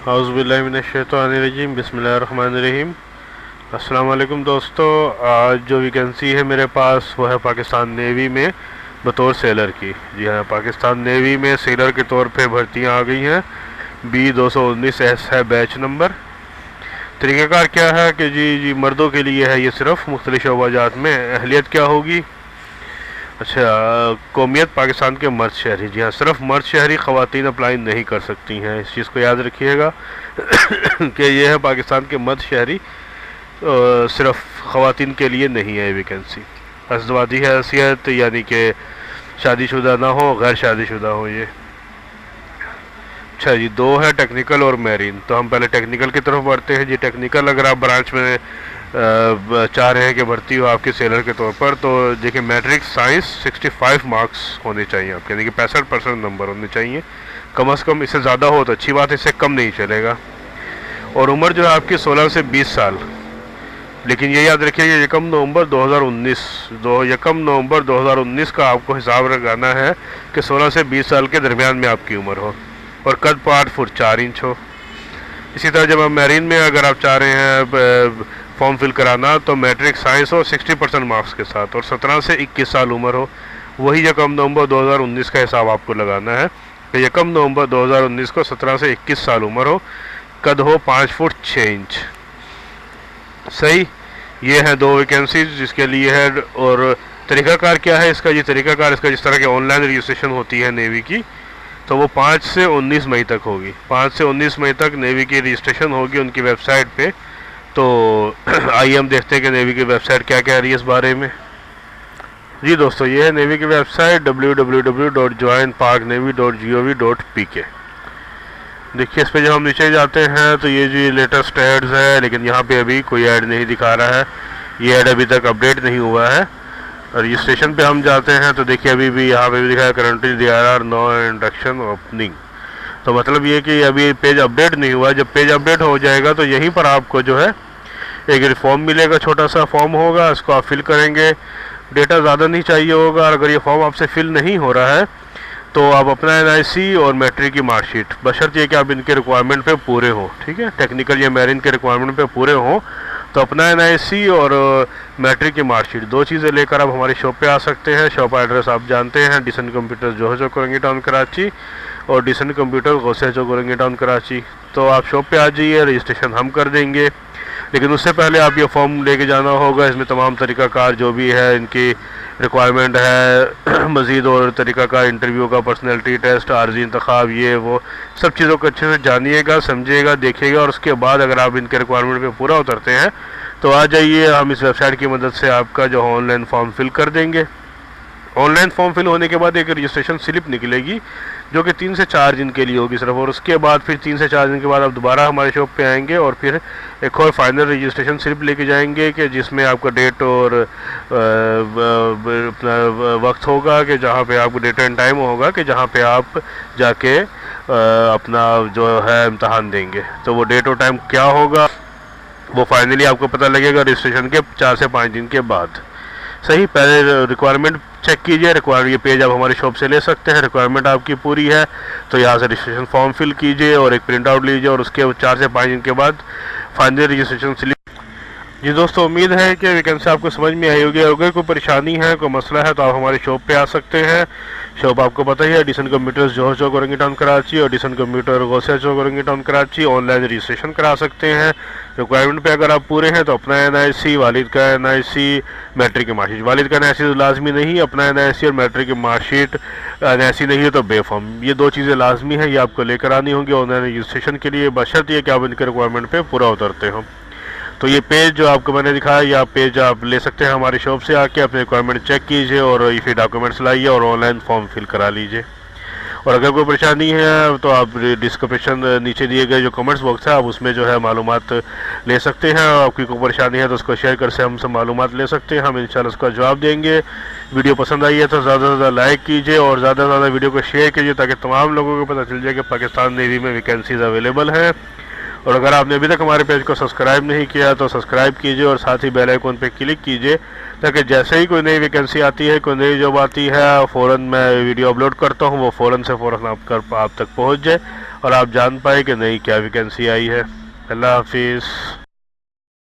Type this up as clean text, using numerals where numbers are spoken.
औज़ुबिल्लाहि मिनश्शैतानिर्रजीम बिस्मिल्लाहिर्रहमानिर्रहीम। अस्सलाम वालेकुम दोस्तों, आज जो वैकेंसी है मेरे पास वो है पाकिस्तान नेवी में बतौर सेलर की। जी हाँ, पाकिस्तान नेवी में सेलर के तौर पे भर्तियां आ गई हैं। B219S है बैच नंबर। तरीक़ाकार क्या है कि जी मर्दों के लिए है ये, सिर्फ मुख्तलिफ शोबाजात में। अहलियत क्या होगी? अच्छा, कौमियत पाकिस्तान के मर्द शहरी। जी हाँ, सिर्फ मर्द शहरी ख़वातीन अप्लाई नहीं कर सकती हैं, इस चीज़ को याद रखिएगा कि ये है पाकिस्तान के मर्द शहरी, सिर्फ ख़वातीन के लिए नहीं है वैकेंसी। अज़दवाजी हैसियत यानी कि शादीशुदा ना हो, गैर शादीशुदा हो ये। अच्छा जी, दो है टेक्निकल और मैरीन। तो हम पहले टेक्निकल की तरफ बढ़ते हैं जी। टेक्निकल अगर आप ब्रांच में चाह रहे हैं कि भर्ती हो आपके सेलर के तौर पर, तो देखिए मैट्रिक साइंस 65 मार्क्स होने चाहिए आपके, यानी कि 65% नंबर होने चाहिए कम से कम। इससे ज़्यादा हो तो अच्छी बात है, इससे कम नहीं चलेगा। और उम्र जो है आपकी 16 से 20 साल। लेकिन ये याद रखिए यकम नवंबर 2019 का आपको हिसाब लगाना है कि 16 से 20 साल के दरमियान में आपकी उम्र हो और कद 5 फुट 4 इंच हो। इसी तरह जब आप मैरीन में अगर आप चाह रहे हैं फॉर्म फिल कराना, तो मैट्रिक साइंस हो 60% मार्क्स के साथ और 17 से 21 साल उम्र हो। वही यकम नवंबर 2019 का हिसाब आपको लगाना है कि यकम नवंबर 2019 को 17 से 21 साल उम्र हो, कद हो 5 फुट 6 इंच। सही, ये है दो वैकेंसीज जिसके लिए है। और तरीक़ाकार क्या है इसका? ये तरीक़ाकार इसका जिस तरह की ऑनलाइन रजिस्ट्रेशन होती है नेवी की, तो वो 5 से 19 मई तक होगी। 5 से 19 मई तक नेवी की रजिस्ट्रेशन होगी उनकी वेबसाइट पे। तो आइए हम देखते हैं कि नेवी की वेबसाइट क्या कह रही है इस बारे में। जी दोस्तों, ये है नेवी की वेबसाइट www.joinparknavy.gov.pk। देखिए, इस पे जब हम नीचे जाते हैं तो ये जी लेटेस्ट एड्स है, लेकिन यहाँ पे अभी कोई ऐड नहीं दिखा रहा है। ये ऐड अभी तक अपडेट नहीं हुआ है। रजिस्ट्रेशन पे हम जाते हैं तो देखिए अभी भी यहाँ पे भी दिखा है currently there are no induction opening. तो मतलब ये कि अभी पेज अपडेट नहीं हुआ। जब पेज अपडेट हो जाएगा तो यहीं पर आपको जो है एक फॉर्म मिलेगा, छोटा सा फॉर्म होगा, इसको आप फिल करेंगे। डेटा ज़्यादा नहीं चाहिए होगा, और अगर ये फॉर्म आपसे फिल नहीं हो रहा है तो आप अपना NIC और मैट्रिक की मार्कशीट, बशर्ते कि आप इनके रिक्वायरमेंट पे पूरे हों, ठीक है, टेक्निकल या मैरिन के रिक्वायरमेंट पे पूरे हों, तो अपना NIC और मैट्रिक की मार्कशीट, दो चीज़ें लेकर आप हमारी शॉप पे आ सकते हैं। शॉप एड्रेस आप जानते हैं, डिसेंट कंप्यूटर जोहर चौक औरंगी टाउन कराची और decent computer Gausia Chowk Orangi Town Karachi. तो आप शॉप पे आ जाइए, रजिस्ट्रेशन हम कर देंगे। लेकिन उससे पहले आप ये फॉर्म लेके जाना होगा। इसमें तमाम तरीक़ाकार जो भी है इनकी रिक्वायरमेंट है मज़ीद, और तरीक़ाकार इंटरव्यू का, पर्सनैलिटी टेस्ट, आर्जी इंतखाब, ये वो सब चीज़ों को अच्छे से जानिएगा, समझिएगा, देखिएगा। और उसके बाद अगर आप इनके रिक्वायरमेंट पे पूरा उतरते हैं तो आ जाइए, हम इस वेबसाइट की मदद से आपका जो ऑनलाइन फॉर्म फिल कर देंगे। ऑनलाइन फॉर्म फिल होने के बाद एक रजिस्ट्रेशन स्लिप निकलेगी जो कि 3 से 4 दिन के लिए होगी सिर्फ, और उसके बाद फिर 3 से 4 दिन के बाद आप दोबारा हमारे शॉप पे आएंगे और फिर एक और फाइनल रजिस्ट्रेशन स्लिप लेके जाएंगे कि जिसमें आपका डेट और अपना वक्त होगा कि जहाँ पे आपको डेट एंड टाइम होगा कि जहाँ पे आप जाके अपना जो है इम्तहान देंगे। तो वो डेट और टाइम क्या होगा वो फाइनली आपको पता लगेगा रजिस्ट्रेशन के 4 से 5 दिन के बाद। सही, पहले रिक्वायरमेंट चेक कीजिए। ये पेज आप हमारी शॉप से ले सकते हैं। रिक्वायरमेंट आपकी पूरी है तो यहाँ से रजिस्ट्रेशन फॉर्म फिल कीजिए और एक प्रिंट आउट लीजिए, और उसके 4 से 5 दिन के बाद फाइनल रजिस्ट्रेशन स्लिप। जी दोस्तों, उम्मीद है कि वैकेंसी आपको समझ में आई होगी। अगर कोई परेशानी है, कोई मसला है, तो आप हमारी शॉप पे आ सकते हैं। शॉप आपको पता ही है, decent computers Johar Chowk Orangi Town Karachi और decent computer Gausia Chowk Orangi Town Karachi. Online registration करा सकते हैं। रिक्वायरमेंट पे अगर आप पूरे हैं तो अपना NIC, वालिद का NIC, मैट्रिक की मार्कशीट। वालिद का NIC तो लाजमी नहीं, अपना NIC और मैट्रिक की मार्कशीट। NIC नहीं है तो बेफॉर्म, ये दो चीज़ें लाजमी है, ये आपको लेकर आनी होंगी ऑनलाइन रजिस्ट्रेशन के लिए, बशर्ते कि आप इनके रिक्वायरमेंट पे पूरा उतरते हो। तो ये पेज जो आपको मैंने दिखाया, या पेज आप ले सकते हैं हमारी शॉप से आके, अपने रिक्वायरमेंट चेक कीजिए और ये फिर डॉक्यूमेंट्स लाइए और ऑनलाइन फॉर्म फिल करा लीजिए। और अगर कोई परेशानी है तो आप डिस्क्रिप्शन नीचे दिए गए जो कमेंट्स बॉक्स है, आप उसमें जो है मालूमात ले सकते हैं। आपकी कोई परेशानी है तो उसको शेयर कर से हमसे मालूमात ले सकते हैं, हम इंशाल्लाह उसका जवाब देंगे। वीडियो पसंद आई है तो ज़्यादा से ज़्यादा लाइक कीजिए और ज़्यादा से ज़्यादा वीडियो को शेयर कीजिए, ताकि तमाम लोगों को पता चल जाए कि पाकिस्तान नेवी में वैकेंसीज अवेलेबल हैं। और अगर आपने अभी तक हमारे पेज को सब्सक्राइब नहीं किया तो सब्सक्राइब कीजिए और साथ ही बेल आइकन पे क्लिक कीजिए, ताकि जैसे ही कोई नई वैकेंसी आती है, कोई नई जॉब आती है, फ़ौरन मैं वीडियो अपलोड करता हूँ, वो फ़ौरन आप तक पहुँच जाए और आप जान पाए कि नहीं क्या वैकेंसी आई है। अल्लाह हाफिज़।